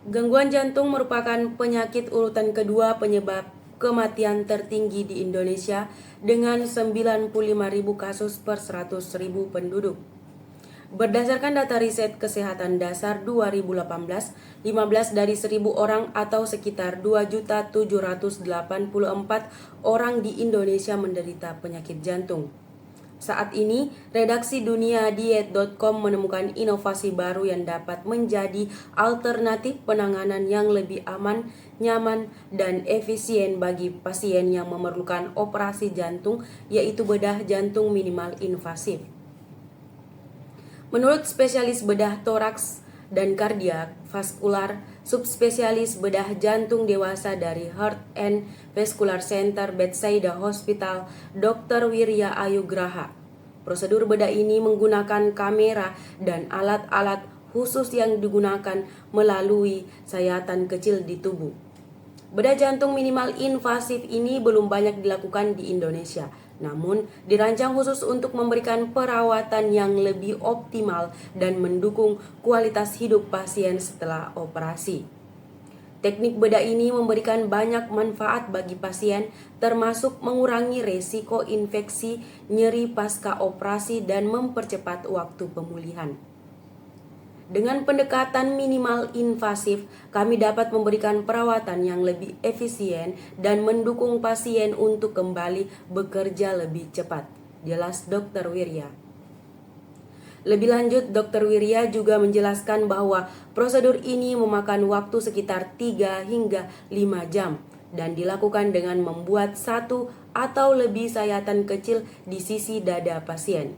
Gangguan jantung merupakan penyakit urutan kedua penyebab kematian tertinggi di Indonesia dengan 95.000 kasus per 100.000 penduduk. Berdasarkan data riset kesehatan dasar 2018, 15 dari 1.000 orang atau sekitar 2.784 orang di Indonesia menderita penyakit jantung. Saat ini, redaksi duniadiet.com menemukan inovasi baru yang dapat menjadi alternatif penanganan yang lebih aman, nyaman, dan efisien bagi pasien yang memerlukan operasi jantung, yaitu bedah jantung minimal invasif. Menurut spesialis bedah toraks dan kardiak vaskular, subspesialis bedah jantung dewasa dari Heart and Vascular Center Bethesda Hospital, Dr. Wirya Ayugraha. Prosedur bedah ini menggunakan kamera dan alat-alat khusus yang digunakan melalui sayatan kecil di tubuh. Bedah jantung minimal invasif ini belum banyak dilakukan di Indonesia, namun dirancang khusus untuk memberikan perawatan yang lebih optimal dan mendukung kualitas hidup pasien setelah operasi. Teknik bedah ini memberikan banyak manfaat bagi pasien, termasuk mengurangi resiko infeksi, nyeri pasca operasi, dan mempercepat waktu pemulihan. Dengan pendekatan minimal invasif, kami dapat memberikan perawatan yang lebih efisien dan mendukung pasien untuk kembali bekerja lebih cepat, jelas Dr. Wirya. Lebih lanjut, Dr. Wirya juga menjelaskan bahwa prosedur ini memakan waktu sekitar 3 hingga 5 jam dan dilakukan dengan membuat 1 atau lebih sayatan kecil di sisi dada pasien.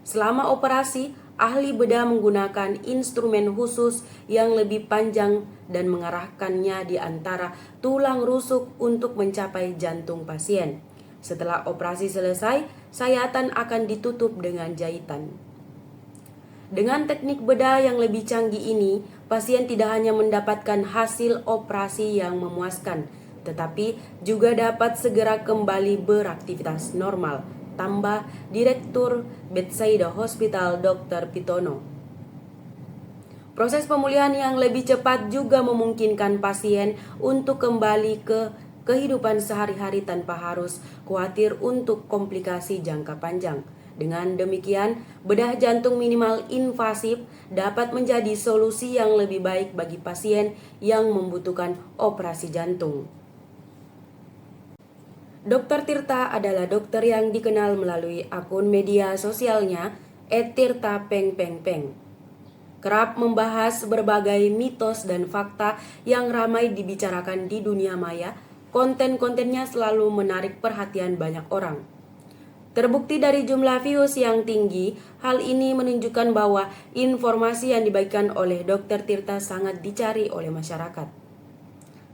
Selama operasi, ahli bedah menggunakan instrumen khusus yang lebih panjang dan mengarahkannya di antara tulang rusuk untuk mencapai jantung pasien. Setelah operasi selesai, sayatan akan ditutup dengan jahitan. Dengan teknik bedah yang lebih canggih ini, pasien tidak hanya mendapatkan hasil operasi yang memuaskan, tetapi juga dapat segera kembali beraktivitas normal, tambah Direktur Bethesda Hospital Dr. Pitono. Proses pemulihan yang lebih cepat juga memungkinkan pasien untuk kembali ke kehidupan sehari-hari tanpa harus khawatir untuk komplikasi jangka panjang. Dengan demikian, bedah jantung minimal invasif dapat menjadi solusi yang lebih baik bagi pasien yang membutuhkan operasi jantung. Dr. Tirta adalah dokter yang dikenal melalui akun media sosialnya @tirtapengpengpeng. Kerap membahas berbagai mitos dan fakta yang ramai dibicarakan di dunia maya. Konten-kontennya selalu menarik perhatian banyak orang. Terbukti dari jumlah views yang tinggi, hal ini menunjukkan bahwa informasi yang dibagikan oleh Dr. Tirta sangat dicari oleh masyarakat.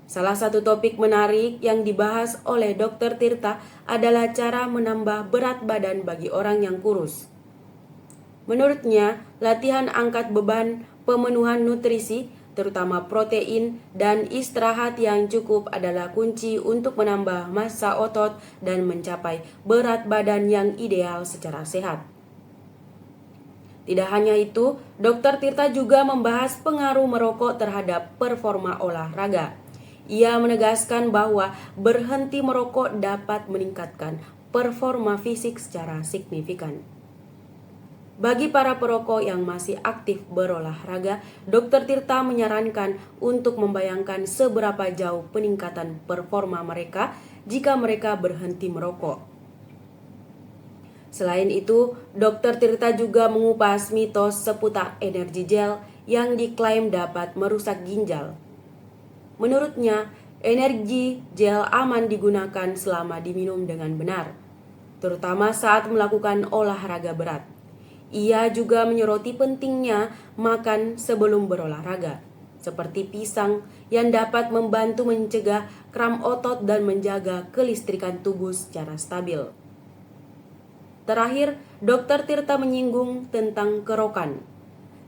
Salah satu topik menarik yang dibahas oleh Dr. Tirta adalah cara menambah berat badan bagi orang yang kurus. Menurutnya, latihan angkat beban, pemenuhan nutrisi, terutama protein, dan istirahat yang cukup adalah kunci untuk menambah massa otot dan mencapai berat badan yang ideal secara sehat. Tidak hanya itu, Dr. Tirta juga membahas pengaruh merokok terhadap performa olahraga. Ia menegaskan bahwa berhenti merokok dapat meningkatkan performa fisik secara signifikan. Bagi para perokok yang masih aktif berolahraga, Dr. Tirta menyarankan untuk membayangkan seberapa jauh peningkatan performa mereka jika mereka berhenti merokok. Selain itu, Dr. Tirta juga mengupas mitos seputar energi gel yang diklaim dapat merusak ginjal. Menurutnya, energi gel aman digunakan selama diminum dengan benar, terutama saat melakukan olahraga berat. Ia juga menyoroti pentingnya makan sebelum berolahraga, seperti pisang yang dapat membantu mencegah kram otot dan menjaga kelistrikan tubuh secara stabil. Terakhir, Dr. Tirta menyinggung tentang kerokan,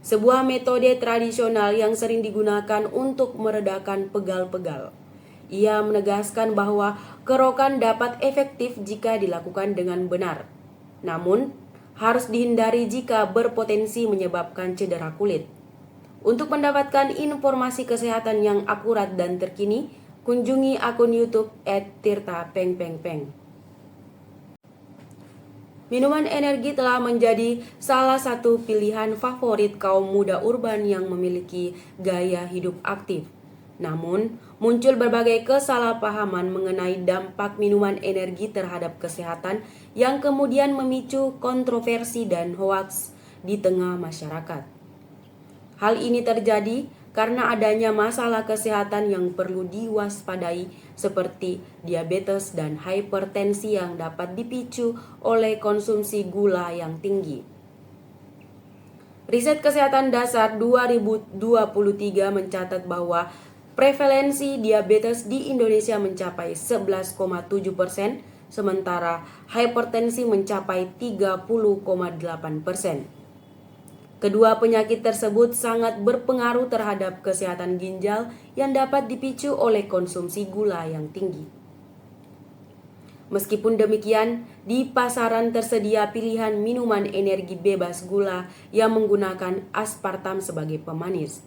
sebuah metode tradisional yang sering digunakan untuk meredakan pegal-pegal. Ia menegaskan bahwa kerokan dapat efektif jika dilakukan dengan benar, namun harus dihindari jika berpotensi menyebabkan cedera kulit. Untuk mendapatkan informasi kesehatan yang akurat dan terkini, kunjungi akun YouTube @tirta_peng_peng_peng. Minuman energi telah menjadi salah satu pilihan favorit kaum muda urban yang memiliki gaya hidup aktif. Namun, muncul berbagai kesalahpahaman mengenai dampak minuman energi terhadap kesehatan yang kemudian memicu kontroversi dan hoaks di tengah masyarakat. Hal ini terjadi karena adanya masalah kesehatan yang perlu diwaspadai seperti diabetes dan hipertensi yang dapat dipicu oleh konsumsi gula yang tinggi. Riset Kesehatan Dasar 2023 mencatat bahwa prevalensi diabetes di Indonesia mencapai 11,7%, sementara hipertensi mencapai 30,8%. Kedua penyakit tersebut sangat berpengaruh terhadap kesehatan ginjal yang dapat dipicu oleh konsumsi gula yang tinggi. Meskipun demikian, di pasaran tersedia pilihan minuman energi bebas gula yang menggunakan aspartam sebagai pemanis.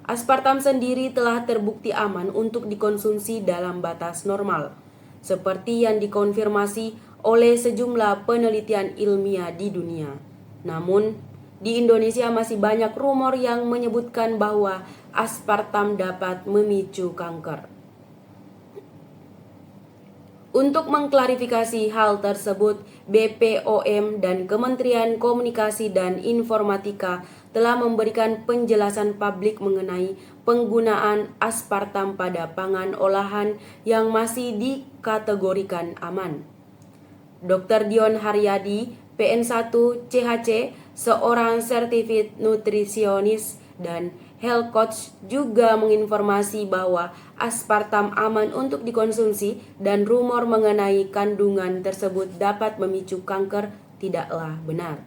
Aspartam sendiri telah terbukti aman untuk dikonsumsi dalam batas normal, seperti yang dikonfirmasi oleh sejumlah penelitian ilmiah di dunia. Namun, di Indonesia masih banyak rumor yang menyebutkan bahwa aspartam dapat memicu kanker. Untuk mengklarifikasi hal tersebut, BPOM dan Kementerian Komunikasi dan Informatika telah memberikan penjelasan publik mengenai penggunaan aspartam pada pangan olahan yang masih dikategorikan aman. Dr. Dion Haryadi, PN1 CHC, seorang certified nutritionist dan health coach, juga menginformasi bahwa aspartam aman untuk dikonsumsi dan rumor mengenai kandungan tersebut dapat memicu kanker tidaklah benar.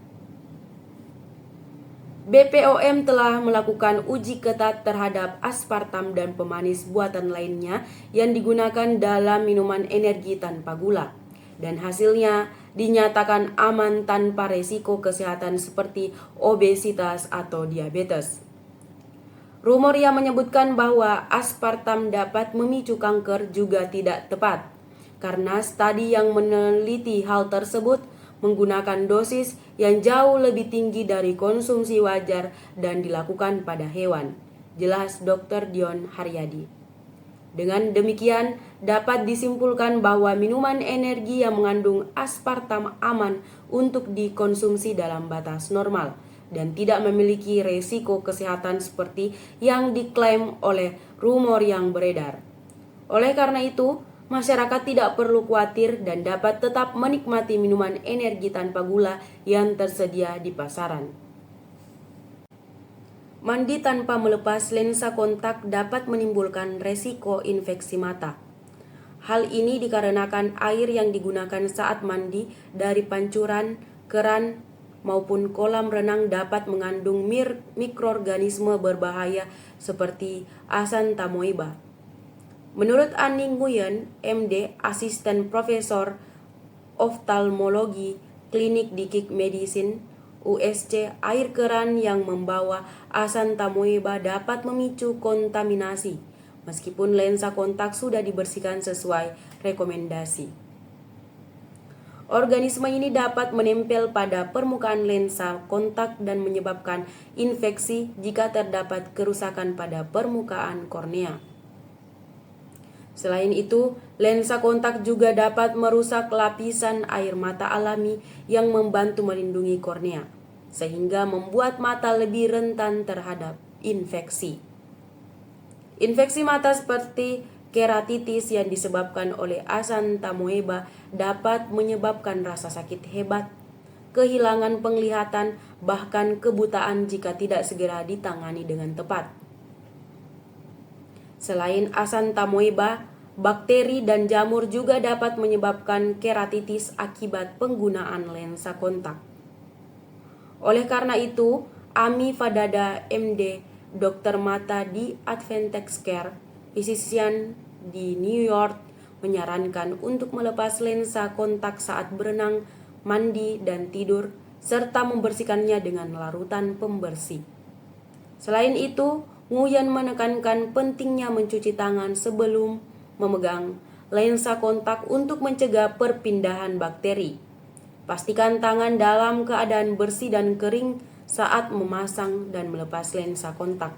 BPOM telah melakukan uji ketat terhadap aspartam dan pemanis buatan lainnya yang digunakan dalam minuman energi tanpa gula, dan hasilnya dinyatakan aman tanpa resiko kesehatan seperti obesitas atau diabetes. Rumor yang menyebutkan bahwa aspartam dapat memicu kanker juga tidak tepat, karena studi yang meneliti hal tersebut menggunakan dosis yang jauh lebih tinggi dari konsumsi wajar dan dilakukan pada hewan, jelas Dr. Dion Haryadi. Dengan demikian, dapat disimpulkan bahwa minuman energi yang mengandung aspartam aman untuk dikonsumsi dalam batas normal dan tidak memiliki resiko kesehatan seperti yang diklaim oleh rumor yang beredar. Oleh karena itu, masyarakat tidak perlu khawatir dan dapat tetap menikmati minuman energi tanpa gula yang tersedia di pasaran. Mandi tanpa melepas lensa kontak dapat menimbulkan resiko infeksi mata. Hal ini dikarenakan air yang digunakan saat mandi dari pancuran, keran, maupun kolam renang dapat mengandung mikroorganisme berbahaya seperti Asanta amoeba. Menurut Ani Nguyen, MD, asisten profesor oftalmologi klinik di Kik Medicine, USC, air keran yang membawa Asanta amoeba dapat memicu kontaminasi, meskipun lensa kontak sudah dibersihkan sesuai rekomendasi. Organisme ini dapat menempel pada permukaan lensa kontak dan menyebabkan infeksi jika terdapat kerusakan pada permukaan kornea. Selain itu, lensa kontak juga dapat merusak lapisan air mata alami yang membantu melindungi kornea, sehingga membuat mata lebih rentan terhadap infeksi. Infeksi mata seperti keratitis yang disebabkan oleh Asanta amoeba dapat menyebabkan rasa sakit hebat, kehilangan penglihatan, bahkan kebutaan jika tidak segera ditangani dengan tepat. Selain Asanta amoeba, bakteri dan jamur juga dapat menyebabkan keratitis akibat penggunaan lensa kontak. Oleh karena itu, Ami Fadada, MD, dokter mata di Adventist Care, physician di New York, menyarankan untuk melepas lensa kontak saat berenang, mandi, dan tidur, serta membersihkannya dengan larutan pembersih. Selain itu, Nguyen menekankan pentingnya mencuci tangan sebelum memegang lensa kontak untuk mencegah perpindahan bakteri. Pastikan tangan dalam keadaan bersih dan kering saat memasang dan melepas lensa kontak.